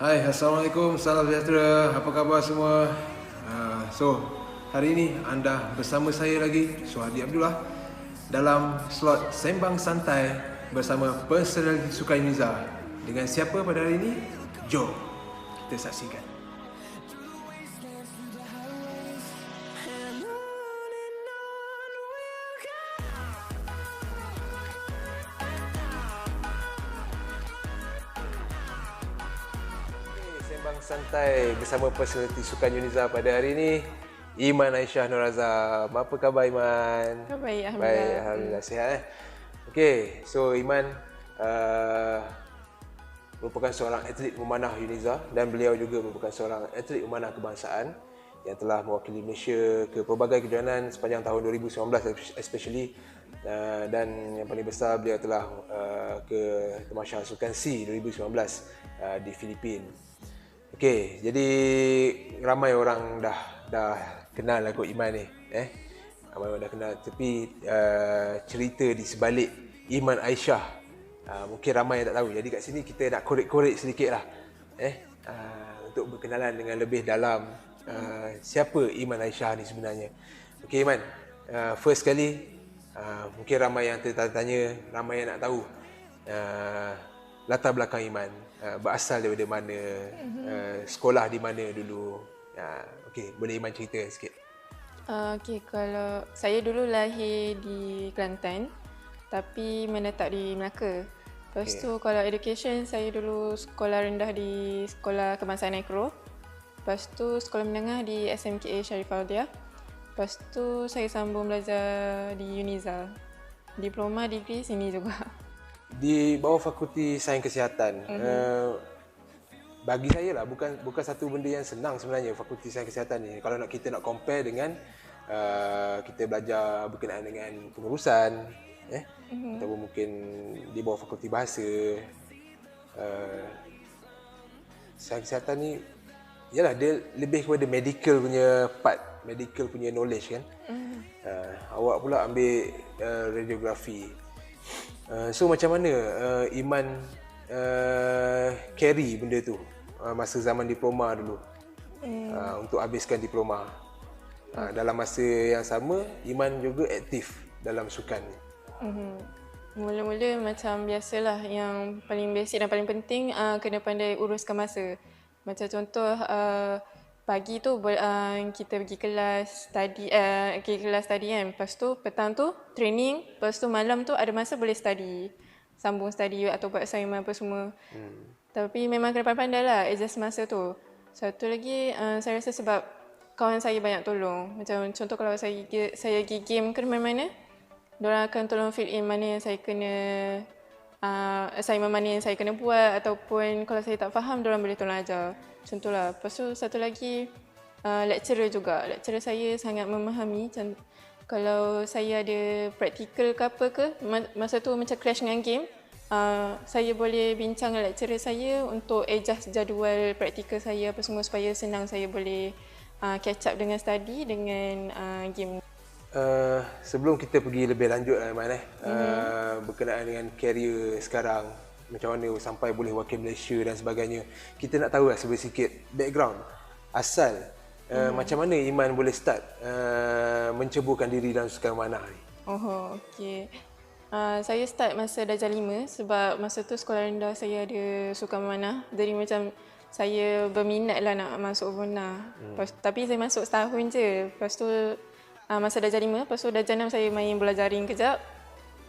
Hai, Assalamualaikum, salam sejahtera, apa khabar semua? Hari ini anda bersama saya lagi, Suhadi Abdullah, dalam slot Sembang Santai bersama Personality Sukan Uniza. Dengan siapa pada hari ini? Jom kita saksikan. Sembang Santai bersama Personality Sukan Uniza pada hari ini, Iman Aisyah Nur Azam. Apa khabar Iman? Baik, Alhamdulillah. Baik, Alhamdulillah sihat. Okey, so Iman merupakan seorang atlet memanah Uniza dan beliau juga merupakan seorang atlet memanah kebangsaan yang telah mewakili Malaysia ke pelbagai kejohanan sepanjang tahun 2019 especially, dan yang paling besar beliau telah ke Tamasya Sukan C 2019 di Filipina. Okey, jadi ramai orang dah kenal lah kot Iman ni, ramai orang dah kenal, tapi cerita di sebalik Iman Aisyah mungkin ramai yang tak tahu. Jadi kat sini kita nak korek-korek sedikit lah, untuk berkenalan dengan lebih dalam siapa Iman Aisyah ni sebenarnya. Okey Iman, first kali mungkin ramai yang tertanya, ramai yang nak tahu latar belakang Iman, berasal daripada mana, sekolah di mana dulu. Okey, boleh Iman cerita sikit? Okey, kalau saya dulu lahir di Kelantan tapi menetap di Melaka. Lepas tu kalau education, saya dulu sekolah rendah di Sekolah Kebangsaan Agro. Lepas tu sekolah menengah di SMKA Sharifah Aulia. Lepas tu saya sambung belajar di Uniza. Diploma, degree sini juga. Di bawah Fakulti Sains Kesihatan. Bagi saya lah, bukan satu benda yang senang sebenarnya Fakulti Sains Kesihatan ni. Kalau kita nak compare dengan kita belajar berkenaan dengan pengurusan, ataupun mungkin di bawah Fakulti Bahasa. Sains Kesihatan ni, yalah, dia lebih kepada medical punya part, medical punya knowledge kan. Awak pula ambil radiografi. So macam mana Iman carry benda tu masa zaman diploma dulu, untuk habiskan diploma? Dalam masa yang sama Iman juga aktif dalam sukan ni. Mula-mula macam biasalah, yang paling basic dan paling penting kena pandai uruskan masa. Macam contoh pagi tu kita pergi kelas study, kan. Lepas tu petang tu training, lepas tu malam tu ada masa boleh study, sambung study atau buat assignment apa semua. Tapi memang kena pandai lah adjust masa tu. Satu lagi, saya rasa sebab kawan saya banyak tolong. Macam contoh kalau saya pergi game ke mana-mana, diorang akan tolong fill in mana yang saya kena, assignment mana yang saya kena buat, ataupun kalau saya tak faham, diorang boleh tolong ajar. Macam tu lah. Lepas tu satu lagi, lecturer juga. Lecturer saya sangat memahami. Kalau saya ada praktikal ke apa ke, masa tu macam clash dengan game, saya boleh bincang dengan lecturer saya untuk adjust jadual praktikal saya apa semua supaya senang saya boleh catch up dengan study dengan game. Sebelum kita pergi lebih lanjut lah Iman, berkenaan dengan career sekarang, macam mana sampai boleh wakil Malaysia dan sebagainya, kita nak tahu lah sedikit background asal, macam mana Iman boleh start menceburkan diri dalam sukan memanah ni. Okey. Saya start masa darjah 5 sebab masa tu sekolah rendah saya ada sukan memanah. Jadi macam saya berminat lah nak masuk memanah. Tapi saya masuk setahun je. Lepas tu masa darjah 5, lepas tu darjah 6 saya main bola jaring kejap.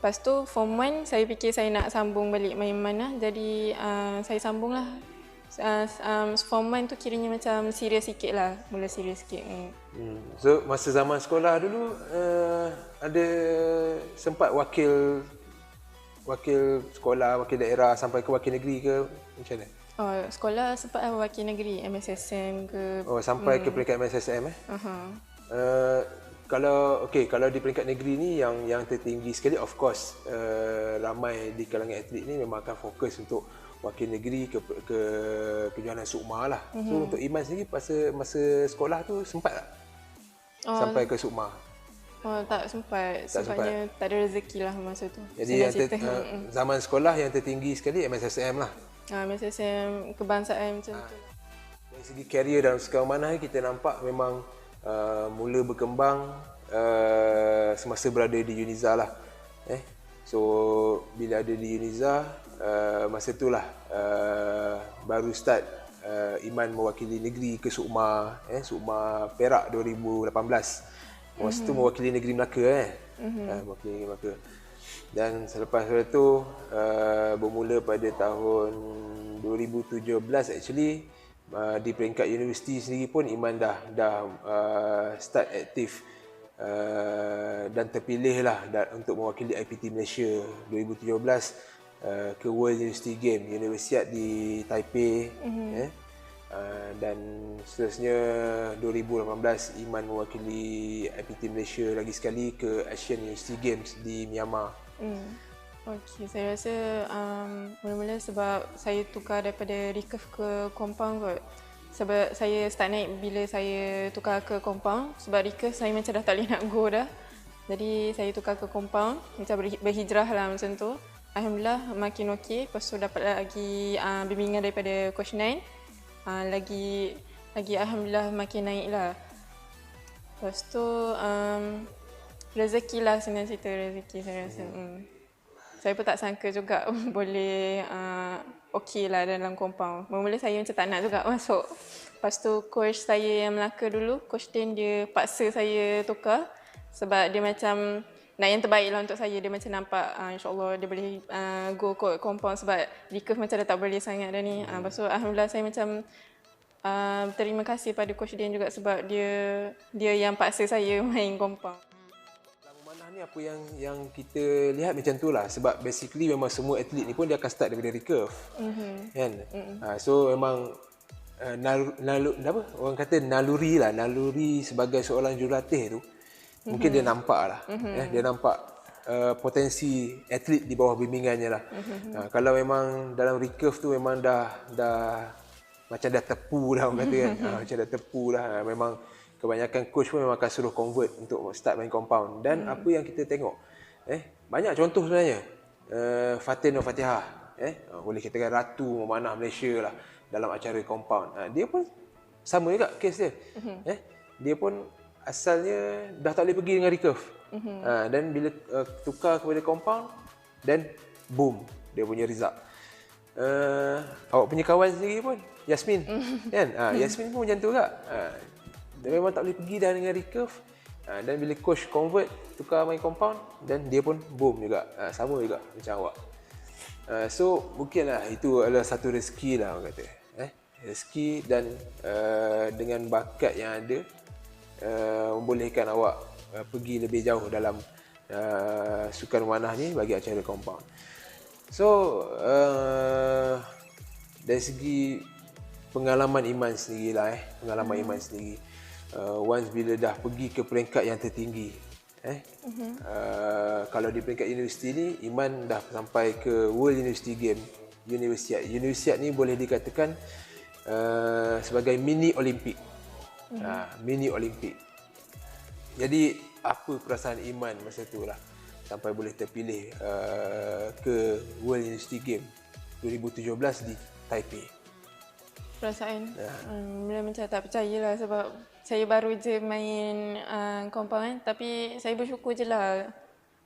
Lepas tu form 1 saya fikir saya nak sambung balik main memanah. Jadi saya sambung lah. Form 1 tu kiranya macam serius sikit lah, mula serius sikit. So masa zaman sekolah dulu ada sempat wakil sekolah, wakil daerah sampai ke wakil negeri ke macam mana? Sekolah sempat wakil negeri, MSSM ke. Sampai ke peringkat MSSM Kalau di peringkat negeri ni yang tertinggi sekali, of course ramai di kalangan atlet ni memang akan fokus untuk wakil negeri ke kejohanan Sukma lah. So untuk Iman sendiri masa sekolah tu sempat tak sampai ke Sukma? Tak sempat. Tak ada rezeki lah masa tu. Jadi zaman sekolah yang tertinggi sekali MSSM lah. Masa saya kebangsaan macam tu. Dari segi karier dalam sukan memanah kita nampak memang mula berkembang semasa berada di UNIZA lah. So bila ada di UNIZA masa itulah baru start Iman mewakili negeri ke Sukma, Sukma Perak 2018. Masa tu mewakili negeri Melaka mewakili negeri Melaka. Dan selepas itu bermula pada tahun 2017 actually di peringkat universiti sendiri pun Iman dah start aktif dan terpilih lah untuk mewakili IPT Malaysia 2017 ke World University Game Universiade di Taipei. Dan seterusnya 2018 Iman mewakili IPT Malaysia lagi sekali ke Asian University Games di Myanmar. Okey, saya rasa mula-mula sebab saya tukar daripada recurve ke compound kot. Sebab saya start naik bila saya tukar ke compound. Sebab recurve saya macam dah tak boleh nak go dah. Jadi saya tukar ke compound, macam berhijrah lah macam tu. Alhamdulillah makin okey. Lepas tu dapat lagi bimbingan daripada Coach Nain. Lagi Alhamdulillah makin naik lah. Lepas tu rezeki lah, senang cerita rezeki saya rasa. Saya pun tak sangka juga boleh okey lah dalam compound. Mula-mula saya macam tak nak juga masuk. Lepas tu coach saya yang Melaka dulu, Coach Din, dia paksa saya tukar. Sebab dia macam nak yang terbaik lah untuk saya. Dia macam nampak insyaAllah dia boleh go kot compound sebab recurve macam dah tak boleh sangat dah ni. Lepas tu Alhamdulillah saya macam terima kasih pada Coach Din juga sebab dia yang paksa saya main compound. Memanah ni apa yang kita lihat macam tu lah, sebab basically memang semua atlet ni pun dia akan start daripada recurve. Kan? So memang orang kata naluri sebagai seorang jurulatih tu mungkin dia nampak lah. Dia nampak potensi atlet di bawah bimbingannya lah. Kalau memang dalam recurve tu memang dah macam dah tepu dah orang kata kan. Macam dah tepu dah. Memang kebanyakan coach pun memang akan suruh convert untuk start main compound. Dan apa yang kita tengok, banyak contoh sebenarnya. Fatin dan Fatihah, boleh katakan ratu memanah Malaysia lah dalam acara compound. Dia pun sama juga kes dia. Dia pun asalnya dah tak boleh pergi dengan recurve. Dan bila tukar kepada compound, dan boom, dia punya result. Awak punya kawan sendiri pun, Yasmin, kan? Yasmin pun macam tu juga. Dia memang tak boleh pergi dah dengan recurve. Dan bila coach convert, tukar main compound, dan dia pun boom juga. Sama juga macam awak. So mungkinlah itu adalah satu rezeki lah orang kata. Rezeki dan dengan bakat yang ada membolehkan awak pergi lebih jauh dalam sukan memanah ni bagi acara compound. So dari segi pengalaman Iman sendiri lah, pengalaman Iman sendiri. Once bila dah pergi ke peringkat yang tertinggi, kalau di peringkat universiti ni, Iman dah sampai ke World University Game Universiade. Universiade ni boleh dikatakan sebagai mini Olimpik. Mini Olimpik. Jadi apa perasaan Iman masa tu lah sampai boleh terpilih ke World University Game 2017 di Taipei? Perasaan mula macam tak percaya lah sebab saya baru je main compound kan. Tapi saya bersyukur je lah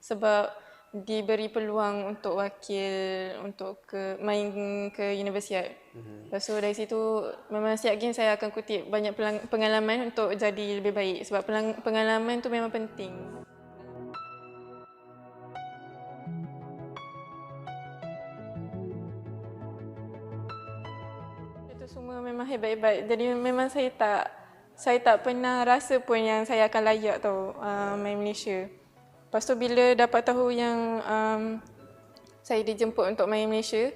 sebab diberi peluang untuk wakil untuk main ke Universiade. Lepas tu dari situ memang setiap game saya akan kutip banyak pengalaman untuk jadi lebih baik sebab pengalaman tu memang penting. Itu semua memang hebat-hebat. Jadi memang saya tak pernah rasa pun yang saya akan layak tau main Malaysia. Lepas tu bila dapat tahu yang saya dijemput untuk main Malaysia,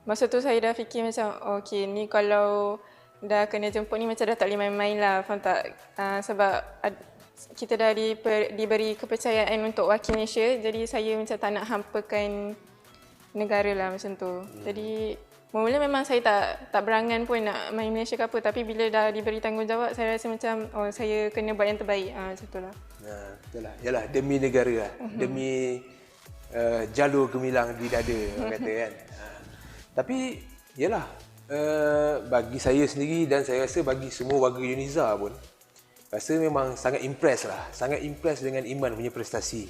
masa tu saya dah fikir macam okey ni kalau dah kena jemput ni macam dah tak boleh main-main lah, faham tak? Sebab kita dah diberi kepercayaan untuk wakil Malaysia, jadi saya macam tak nak hampakan negara lah macam tu. Jadi mula memang saya tak berangan pun nak main Malaysia ke apa, tapi bila dah diberi tanggungjawab saya rasa macam saya kena buat yang terbaik macam tu lah. Betul lah. Yalah, demi negara lah. Demi jalur gemilang di dada orang kata kan. Tapi Yalah, bagi saya sendiri dan saya rasa bagi semua warga Uniza pun, rasa memang sangat impress lah. Sangat impress dengan Iman punya prestasi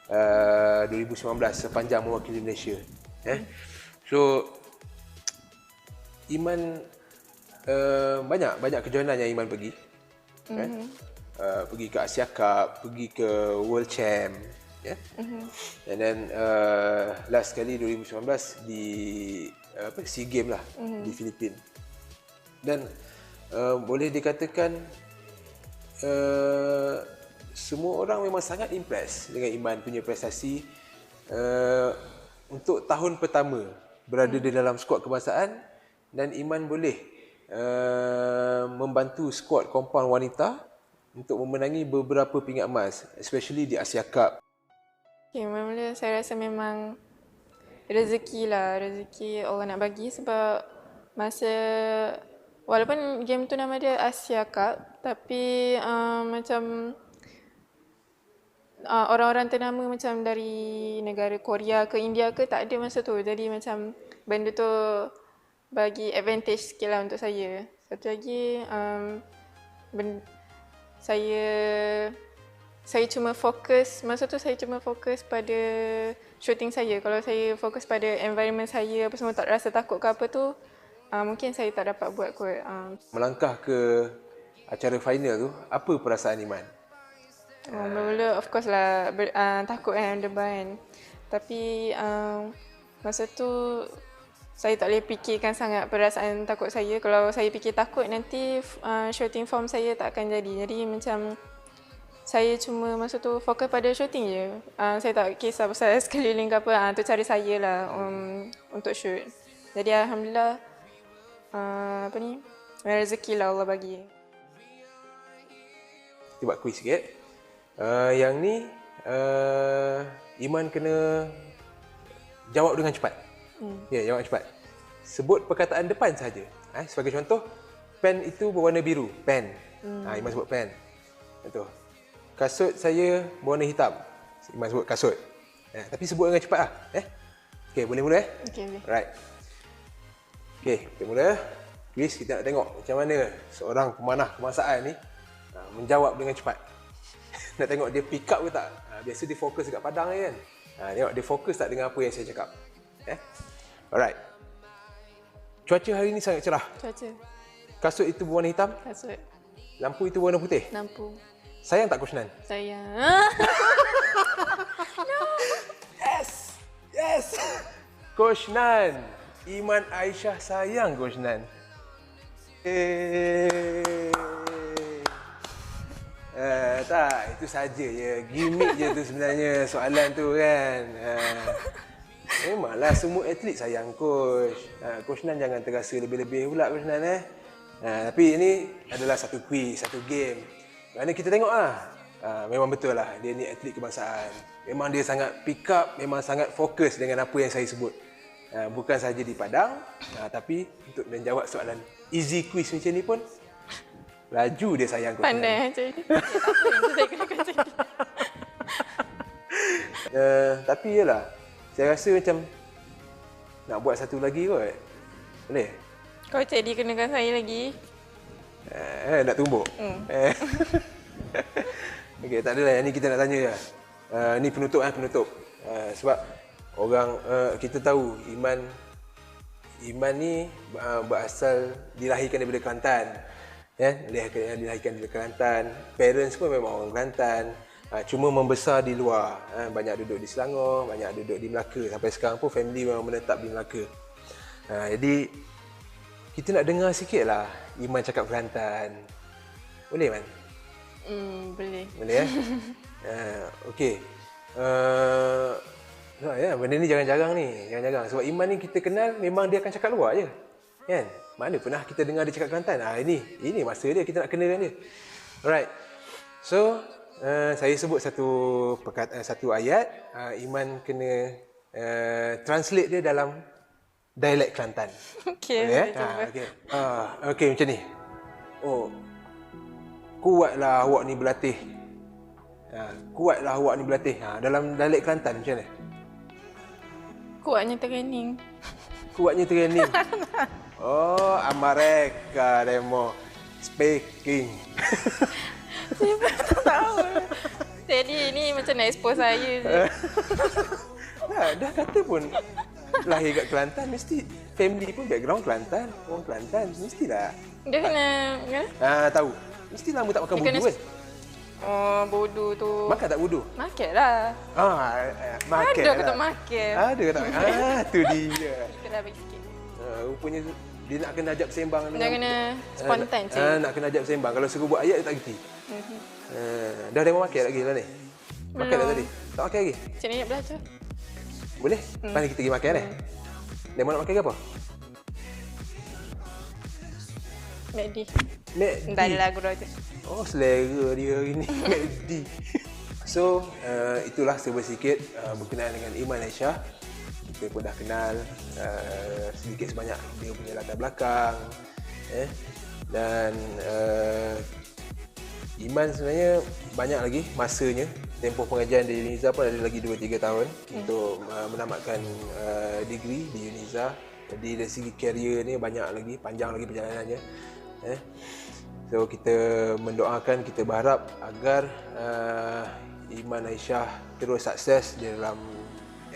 2019 sepanjang mewakili Malaysia. So, Iman banyak kejohanan yang Iman pergi. Pergi ke Asia Cup, pergi ke World Champ. And then last kali 2019 di SEA Games lah di Filipina. Dan boleh dikatakan semua orang memang sangat impress dengan Iman punya prestasi untuk tahun pertama berada di dalam skuad kebangsaan, dan Iman boleh membantu skuad kompaun wanita untuk memenangi beberapa pingat emas, especially di Asia Cup. Okay, mula-mula saya rasa memang rezeki lah, rezeki Allah nak bagi, sebab masa walaupun game tu nama dia Asia Cup, tapi macam orang-orang ternama macam dari negara Korea ke India ke tak ada masa tu. Jadi macam benda tu bagi advantage sikit lah untuk saya. Satu lagi saya cuma fokus, masa tu saya cuma fokus pada shooting saya. Kalau saya fokus pada environment saya apa semua, tak rasa takut ke apa tu, mungkin saya tak dapat buat kot. Melangkah ke acara final tu, apa perasaan Iman? Mula-mula of course lah takut kan, deban. Tapi masa tu saya tak boleh fikirkan sangat perasaan takut saya. Kalau saya fikir takut, nanti shooting form saya tak akan jadi. Jadi macam saya cuma masa tu fokus pada shooting je. Saya tak kisah pasal sekeliling ke apa. Tu cara saya lah untuk shoot. Jadi alhamdulillah rezeki lah Allah bagi. Kita buat quiz sikit. Yang ni Iman kena jawab dengan cepat. Jawab cepat. Sebut perkataan depan saja. Sebagai contoh, pen itu berwarna biru. Pen. Iman sebut pen. Betul. Kasut saya berwarna hitam. Iman sebut kasut. Tapi sebut dengan cepat lah. Okey, boleh mula Okey, boleh. Right. Okey, kita mula. Quiz, kita nak tengok macam mana seorang pemanah kebangsaan ni menjawab dengan cepat. Nak tengok dia pick up ke tak. Biasa dia fokus dekat padang je kan. Tengok dia fokus tak dengan apa yang saya cakap. Alright. Cuaca hari ni sangat cerah. Cuaca. Kasut itu berwarna hitam. Kasut. Lampu itu berwarna putih. Lampu. Sayang tak Coach Nan? Sayang. Yes! Coach Nan. Iman Aisyah sayang Coach Nan. Tak, itu saja je. Gimik je tu sebenarnya soalan tu kan. Memanglah semua atlet sayang Coach. Coach Nan jangan terasa lebih-lebih pula Coach Nan Tapi ini adalah satu quiz, satu game. Mana kita tengok memang betul lah dia ni atlet kebangsaan. Memang dia sangat pick up, memang sangat fokus dengan apa yang saya sebut. Bukan sahaja di padang, tapi untuk menjawab soalan easy quiz macam ni pun laju dia sayang Coach Nan. Pandai macam ni. Tak apa, saya kena macam ni. Tapi yalah, saya rasa macam nak buat satu lagi kot. Boleh? Kau jadi kenakan saya lagi. Nak tumbuk? Okey, tak adalah. Yang ni kita nak tanya je. Ni penutup penutup. Sebab orang kita tahu Iman ni berasal dilahirkan daripada Kelantan. Dilahirkan di Kelantan. Parents pun memang orang Kelantan. Cuma membesar di luar. Banyak duduk di Selangor, banyak duduk di Melaka. Sampai sekarang pun family memang menetap di Melaka. Jadi kita nak dengar sikit lah Iman cakap Kelantan. Boleh Man? Boleh. Boleh Okey. Benda ni jarang-jarang ni. Jarang-jarang. Sebab Iman ni kita kenal memang dia akan cakap luar je. Kan? Mana pernah kita dengar dia cakap Kelantan? Ini masa dia, kita nak kenakan dia. Alright. So, saya sebut satu ayat. Iman kena translate dia dalam dialek Kelantan. Okey, boleh cuba. Okey macam ni. Kuatlah awak ni berlatih. Kuatlah awak ni berlatih. Dalam dialek Kelantan macam mana? Kuatnya training. kuatnya training. Oh, Amerika demo speaking. Saya pun tak tahu. Jadi ini macam nak expose saya je. Dah kata pun lahir kat Kelantan, mesti family pun background Kelantan, orang Kelantan, mestilah. Dia kena Tahu. Mesti lama tak makan dia budu kena kan? Oh, bodoh tu. Makan tak budu? Makan lah. Makan Ada lah. ke tak makan? Ada ke tak makan? Tu dia. Kita dah bagi sikit. Rupanya dia nak kena ajak sembang. Dia kena spontan je. Nak kena ajak sembang. Kalau suruh buat ayat dia tak kerti. Dah demo makan lagi lah ni? Makan dah tadi? Tak makan lagi? Macam ni nak belajar. Boleh? Mari kita pergi makan Demo nak makan ke apa? McD. McD. Entah ada lagu dah tu. Oh, selera dia hari ni. McD. So, itulah serba sikit berkenaan dengan Iman Aisyah. Kita pun dah kenal sedikit sebanyak dia punya latar belakang. Dan Iman sebenarnya banyak lagi masanya. Tempoh pengajian di UNIZA pun ada lagi 2-3 tahun untuk menamatkan degree di UNIZA. Jadi dari segi karier ni banyak lagi, panjang lagi perjalanannya. So kita mendoakan, kita berharap agar Iman Aisyah terus sukses di dalam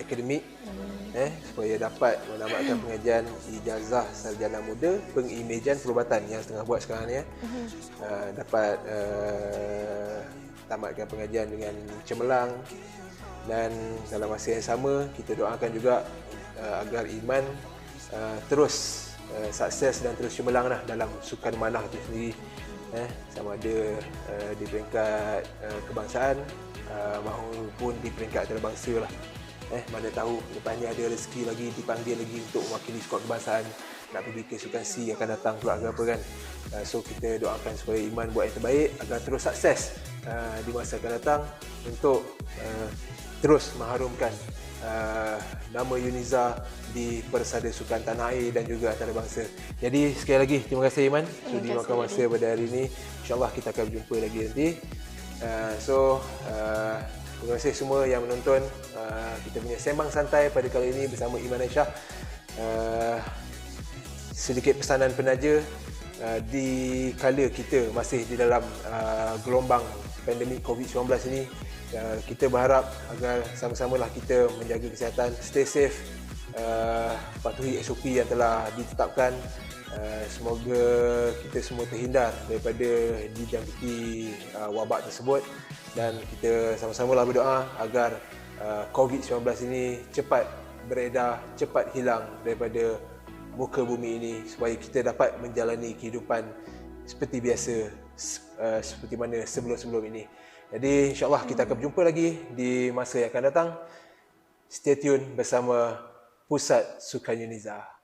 akademik, supaya dapat menamatkan pengajian ijazah sarjana muda pengimejan perubatan yang tengah buat sekarang ni, dapat tamatkan pengajian dengan cemerlang. Dan dalam masa yang sama kita doakan juga agar Iman terus sukses dan terus cemerlang lah dalam sukan manah itu sendiri, sama ada di peringkat kebangsaan maupun di peringkat antarabangsa lah. Mana tahu depan ni ada rezeki lagi, dipanggil lagi untuk mewakili skuad kebangsaan nak pergi ke Sukan C akan datang pula ke apa kan. So kita doakan supaya Iman buat yang terbaik agar terus sukses di masa akan datang untuk terus mengharumkan nama UNIZA di Persada Sukan Tanah Air dan juga antarabangsa. Jadi sekali lagi terima kasih Iman sudi makan masa pada hari ini. InsyaAllah kita akan berjumpa lagi nanti. Terima kasih semua yang menonton kita punya sembang santai pada kali ini bersama Iman Aisyah. Sedikit pesanan penaja, di kala kita masih di dalam gelombang pandemik COVID-19 ini, kita berharap agar sama-samalah kita menjaga kesihatan, stay safe, patuhi SOP yang telah ditetapkan. Semoga kita semua terhindar daripada dijangkiti wabak tersebut, dan kita sama-samalah berdoa agar COVID-19 ini cepat beredar, cepat hilang daripada muka bumi ini, supaya kita dapat menjalani kehidupan seperti biasa, seperti mana sebelum-sebelum ini. Jadi insyaAllah kita akan berjumpa lagi di masa yang akan datang. Stay tune bersama Pusat Sukan UNIZA.